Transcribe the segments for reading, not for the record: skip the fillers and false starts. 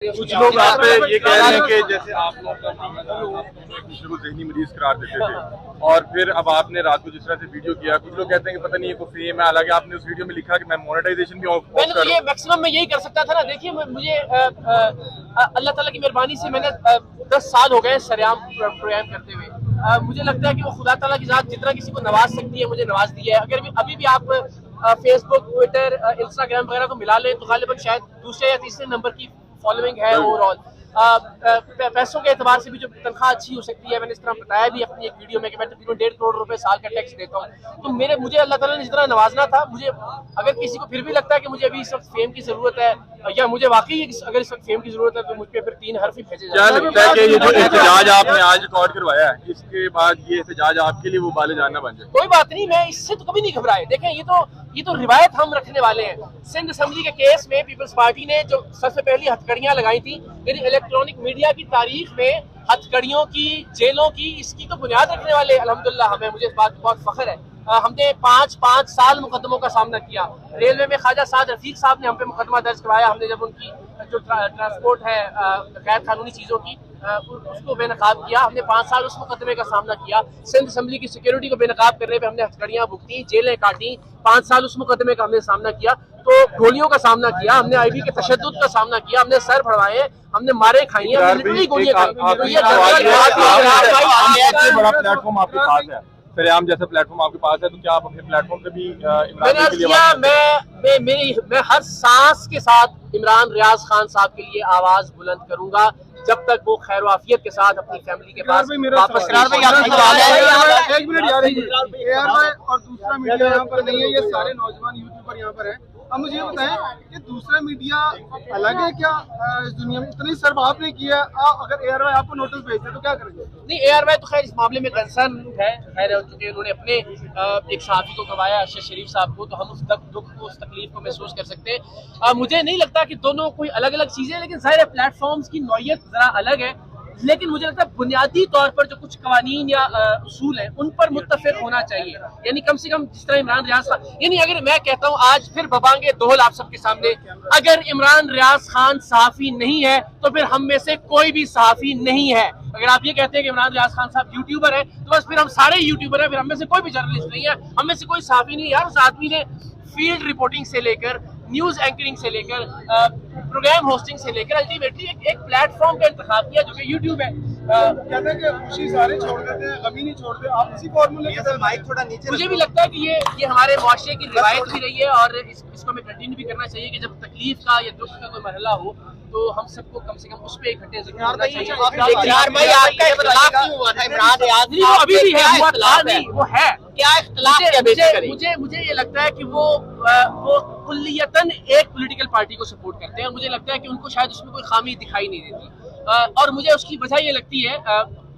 कुछ लोग आप पे ये कह रहे हैं कि जैसे आप लोग का मामला था, आप एक दूसरे को ज़हनी मरीज करार देते थे और फिर अब आपने रात को जिस तरह से वीडियो किया, कुछ लोग कहते हैं कि पता नहीं ये कोई फेम है। हालांकि आपने उस वीडियो में लिखा कि मैं मोनेटाइजेशन भी ऑफ कर रहा हूं। ये मैक्सिमम मैं यही कर सकता था ना। देखिए मुझे अल्लाह ताला की मेहरबानी से मैंने 10 साल हो गए सरेआम प्रोग्राम करते हुए। मुझे लगता है कि वो खुदा ताला की ज़ात जितना किसी को नवाज सकती है मुझे नवाज दी है। अगर अभी भी आप फेसबुक, ट्विटर, इंस्टाग्राम वगैरह को मिला लें तो गालिबन शायद दूसरे या तीसरे नंबर की फॉलोइंग है ओवरऑल। पैसों के एतबार से भी जो तनख्वाह अच्छी हो सकती है, मैंने इस तरह बताया भी अपनी एक वीडियो में कि मैं तकरीबन 1.5 करोड़ रुपए साल का टैक्स देता हूँ। तो मुझे अल्लाह ताला ने जितना नवाजना था, मुझे अगर किसी को फिर भी लगता है कि मुझे अभी इस वक्त फेम की जरूरत है या मुझे वाकई अगर इस वक्त फेम की जरूरत है तो मुझ पे फिर 3 हर्फ ही भेजे जाए। क्या लगता है कि ये जो एहतजाज आपने आज रिकॉर्ड करवाया है, इसके बाद ये एहतजाज आपके लिए वो बाले जानना बन जाए? कोई बात नहीं, मैं इससे तो कभी नहीं घबराए। देखें ये तो रिवायत हम रखने वाले हैं। सिंध असेंबली के केस में पीपल्स पार्टी ने जो सबसे पहली हथकड़ियां लगाई थी, यानी इलेक्ट्रॉनिक मीडिया की तारीख में हथकड़ियों की, जेलों की, इसकी तो बुनियाद रखने वाले अल्हम्दुलिल्लाह हमें, मुझे इस बात पर बहुत फख्र है। हमने 5 साल मुकदमों का सामना किया। रेलवे में ख्वाजा साद रफीक साहब ने हम पे मुकदमा दर्ज करवाया। हमने जब उनकी जो ट्रांसपोर्ट है गैर कानूनी चीज़ों की उसको बेनकाब किया, हमने 5 साल उस मुकदमे का सामना किया। सिंध असेंबली की सिक्योरिटी को बेनकाब करने पे हमने हथकड़ियां भुगती, जेलें काटी, 5 साल उस मुकदमे का हमने सामना किया। तो गोलियों का सामना किया हमने, आईबी के तशद्दुद का सामना किया हमने, सर फड़वाए, हमने मारे खाई, हमने गोलियां खाई। बड़ा प्लेटफॉर्म आपके पास है, सरेआम जैसा प्लेटफॉर्म आपके पास है, तो क्या आप अपने प्लेटफॉर्म पे भी मैंने किया, मैं हर सांस के साथ इमरान रियाज खान साहब के लिए आवाज बुलंद करूंगा जब तक वो खैर वाफियत के साथ अपनी फैमिली के पास वापस। एक मिनट यार, और दूसरा मीडिया यहाँ पर नहीं है, ये सारे नौजवान यूट्यूबर यहाँ पर हैं। अब मुझे ये बताएं कि दूसरा मीडिया अलग है क्या इस दुनिया में? इतनी सर्व आपने किया, अगर ARY आपको नोटिस भेजते तो क्या करेंगे? नहीं, ARY तो खैर इस मामले में कंसर्न है, खैर चूंकि उन्होंने अपने एक सहाफ़ी को गवाया, अरशद शरीफ साहब को, तो हम उस दुख को, उस तकलीफ को महसूस कर सकते हैं। मुझे नहीं लगता कि दोनों कोई अलग अलग चीजें हैं, लेकिन ज़ाहिर है प्लेटफॉर्म्स की नौयत जरा अलग है। लेकिन मुझे लगता है बुनियादी तौर पर जो कुछ कवानीन या उसूल हैं उन पर मुत्तफिक होना चाहिए। यानी कम से कम जिस तरह इमरान रियाज खान, यानी अगर मैं कहता हूँ आज फिर बबांगे दोहल आप सबके सामने, अगर इमरान रियाज खान सहाफ़ी नहीं है तो फिर हम में से कोई भी सहाफ़ी नहीं है। अगर आप ये कहते हैं कि इमरान रियाज खान साहब यूट्यूबर है तो बस फिर हम सारे यूट्यूबर हैं, फिर हम में से कोई भी जर्नलिस्ट नहीं है, हम में से कोई सहाफ़ी नहीं है। यार उस आदमी ने फील्ड रिपोर्टिंग से लेकर, न्यूज एंकरिंग से लेकर, प्रोग्राम होस्टिंग से लेकर अल्टीमेटली एक प्लेटफॉर्म का इंतखाब किया जो कि यूट्यूब है। कहते हैं कि खुशी सारे छोड़ देते हैं, गमी नहीं छोड़ते, आप इसी फॉर्मूले के साथ माइक थोड़ा नीचे। मुझे भी लगता है कि ये हमारे मुआशरे की रिवायत भी रही है और इसको हमें कंटिन्यू भी करना चाहिए कि जब तकलीफ का या दुख का कोई मरहला हो तो हम सबको कम से कम उस पे इकट्ठे ज़िक्र करना चाहिए। अभी भी है, वो है क्या इख्तिलाफ? मुझे ये लगता है कि वो कुल्लियतन एक पॉलिटिकल पार्टी को सपोर्ट करते हैं। मुझे लगता है कि उनको शायद उसमें कोई खामी दिखाई नहीं देती और मुझे उसकी वजह ये लगती है,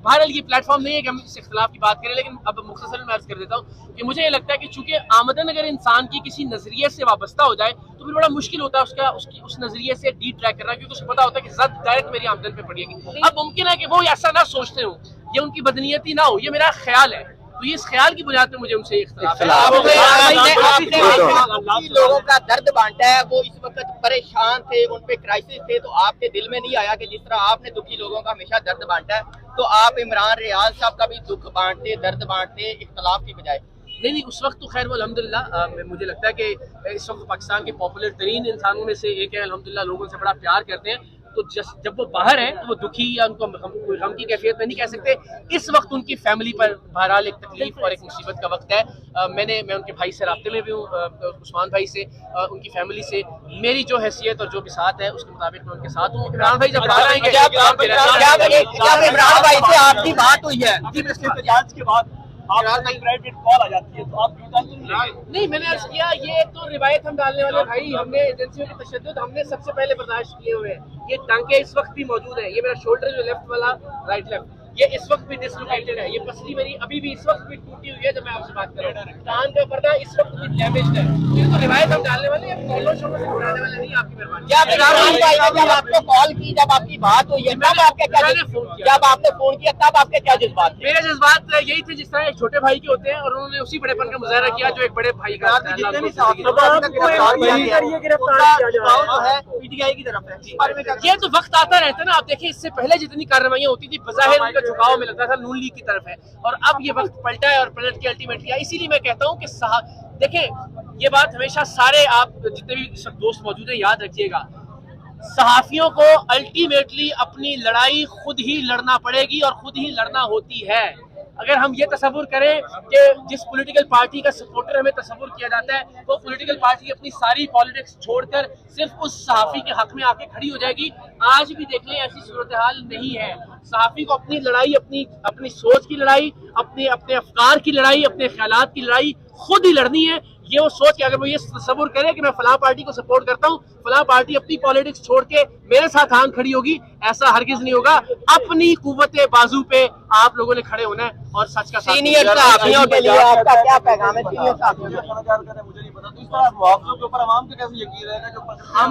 बहरहाल ये प्लेटफॉर्म नहीं है कि हम इस इख्तिलाफ की बात करें, लेकिन अब मुख्तसर मैं अर्ज कर देता हूँ कि मुझे ये लगता है कि चूंकि आमदन अगर इंसान की किसी नजरिए से वाबस्ता हो जाए तो फिर बड़ा मुश्किल होता है उस नजरिए से डी ट्रैक करना, क्योंकि उसको पता होता है कि जद डायरेक्ट मेरी आमदन पे पड़ेगी। अब मुमकिन है कि वो ऐसा ना सोचते हो, ये उनकी बदनीयती ना हो, ये मेरा ख्याल है, तो ये इस ख्याल की बुनियाद पे मुझे उनसे इख्तिलाफ है। लोगों का दर्द बांटा है, वो इस वक्त परेशान थे, उन पे क्राइसिस थे, तो आपके दिल में नहीं आया कि जिस तरह आपने दुखी लोगों का हमेशा दर्द बांटा है तो आप इमरान रियाज साहब का भी दुख बांटते, दर्द बांटते, इख्तिलाफ की बजाय? नहीं, उस वक्त तो खैर वो अल्हम्दुलिल्लाह मुझे लगता है कि इस वक्त पाकिस्तान के पॉपुलर तरीन इंसानों में से एक है, अल्हम्दुलिल्लाह लोगों से बड़ा प्यार करते हैं। तो जब वो बाहर है तो वो दुखी या उनको गम की कैफियत में नहीं कह सकते। इस वक्त उनकी फैमिली पर बहरहाल एक तकलीफ और एक मुसीबत का वक्त है। मैं उनके भाई से राब्ते में भी हूँ, उस्मान भाई से, उनकी फैमिली से मेरी जो हैसियत और जो भी साथ है उसके मुताबिक मैं उनके साथ हूँ। इमरान भाई जब बाहर आएंगे, इमरान भाई से आपकी बात हुई है के बाद प्राइवेट कॉल आ जाती है तो आप नहीं, मैंने अर्ज किया ये तो रिवायत हम डालने वाले भाई, हमने एजेंसियों के तशद्दुद हमने सबसे पहले बर्दाश्त किए हुए हैं। ये टांके इस वक्त भी मौजूद है, ये मेरा शोल्डर जो लेफ्ट वाला, राइट लेफ्ट, ये इस वक्त भी डिसलोकेटेड है, ये पसली मेरी अभी भी इस वक्त भी टूटी हुई है जब मैं आपसे बात कर रहा हूँ। कान का पर्दा इस वक्त भी डैमेज्ड है। ये तो रिवायत हम डालने वाले हैं, कॉलो शो में से उड़ाने वाले नहीं। आपकी मेहरबानी। जब आपको कॉल की, जब आपकी बात हुई है, तब आपके क्या, जब आपने फोन किया तब आपके क्या जज्बात थे? मेरे जज्बात यही थे जिस तरह एक छोटे भाई के होते हैं, और उन्होंने उसी बड़ेपन का मुजाहरा किया जो एक बड़े भाई का। ये तो वक्त आता रहता है ना। आप देखिए, इससे पहले जितनी कार्रवाइयां होती थी बज़ाहिर उनका झुकाव में लगता था नून लीग की तरफ है, और अब ये वक्त पलटा है और पलट के अल्टीमेटली। इसीलिए मैं कहता हूँ कि देखें, ये बात हमेशा सारे आप जितने भी सब दोस्त मौजूद हैं याद रखिएगा, सहाफियों को अल्टीमेटली अपनी लड़ाई खुद ही लड़ना पड़ेगी और खुद ही लड़ना होती है। अगर हम ये तस्वुर करें कि जिस पॉलिटिकल पार्टी का सपोर्टर हमें तस्वुर किया जाता है, वो पॉलिटिकल पार्टी अपनी सारी पॉलिटिक्स छोड़कर सिर्फ उस सहाफी के हक में आके खड़ी हो जाएगी, आज भी देख लें ऐसी सूरत हाल नहीं है। सहाफी को अपनी लड़ाई, अपनी सोच की लड़ाई, अपने अफकार की लड़ाई, अपने ख्यालात की लड़ाई खुद ही लड़नी है। ये वो सोच के अगर वो ये तस्वुर करे कि मैं फलां पार्टी को सपोर्ट करता हूँ, फलां पार्टी अपनी पॉलिटिक्स छोड़ के मेरे साथ आंख खड़ी होगी, ऐसा हरगिज नहीं होगा। अपनी कुव्वते बाजू पे आप लोगों ने खड़े होना है और सच का साथ। सीनियर साथियों के लिए आपका क्या पैगाम है? सीनियर साथियों मुझे नहीं पता, तो इस तरह मुआवजों के ऊपर आवाम को कैसे यकीन रहेगा जो हम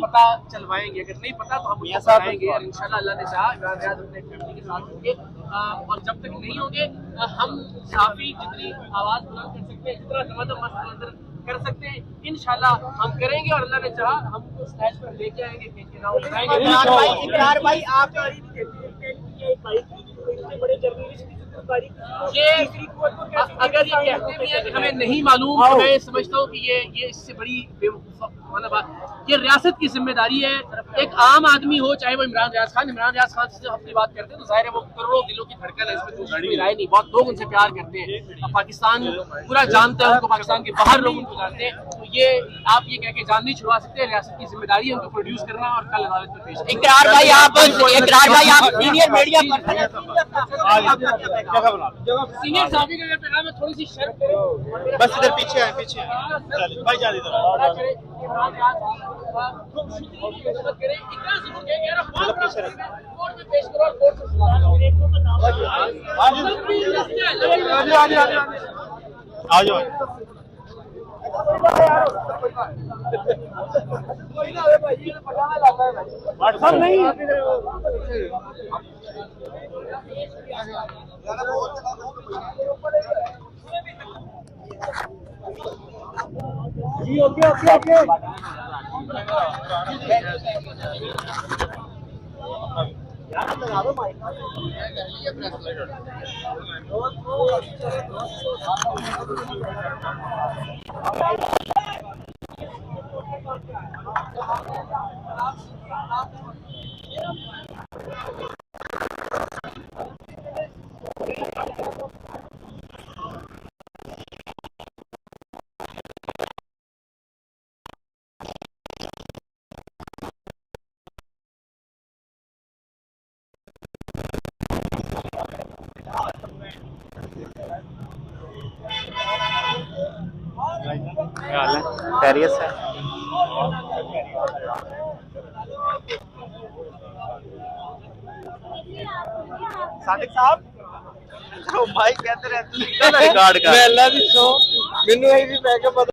पता चलवाएंगे। अगर नहीं पता तो हम बताएंगे, और इंशाल्लाह अल्लाह ने चाहा इमरान रियाज अपने फैमिली के साथ होंगे, और जब तक नहीं होंगे हम काफी जितनी आवाज बुलंद कर सकते हैं, जितना समझ कर सकते हैं, इंशाल्लाह हम करेंगे, और अल्लाह ने चाहा हम स्टेज पर लेके आएंगे, फेंक के नाम लगाएंगे। इकरार भाई, आप ये अगर ये कहते भी हैं कि हमें नहीं मालूम, तो मैं समझता हूँ कि ये इससे बड़ी बेवकूफ़ बात। ये रियासत की जिम्मेदारी है। एक आम आदमी हो, चाहे वो इमरान रियाज खान से अपनी बात करते हैं तो जाहिर है वो करोड़ों दिलों की धड़कन है, इसमें कोई राय नहीं। बहुत लोग उनसे प्यार करते हैं, पाकिस्तान पूरा जानते हैं उनको, पाकिस्तान के बाहर लोग उनको जानते हैं। तो ये आप ये कह के जान नहीं छुड़वा सकते। रियासत की जिम्मेदारी है उनको प्रोड्यूस करना और कल अदालत में पेश करना। इकरार भाई, आप सीनियर मीडिया सीनियर साहबी का अगर पैगाम में थोड़ी सी शर्त करें, बस इधर पीछे है, पीछे भाई जान इधर करें, इतना जरूर कहें यार कोर्ट में पेश करो और कोर्ट से सुना। आ जाओ। व्हाट्सएप नहीं जी, ओके ओके ओके। खैरियत है। सादिक साहब भाई कहते रहते हैं रिकॉर्ड का। मैं अल्लाह दी सो मैनू यही भी पै के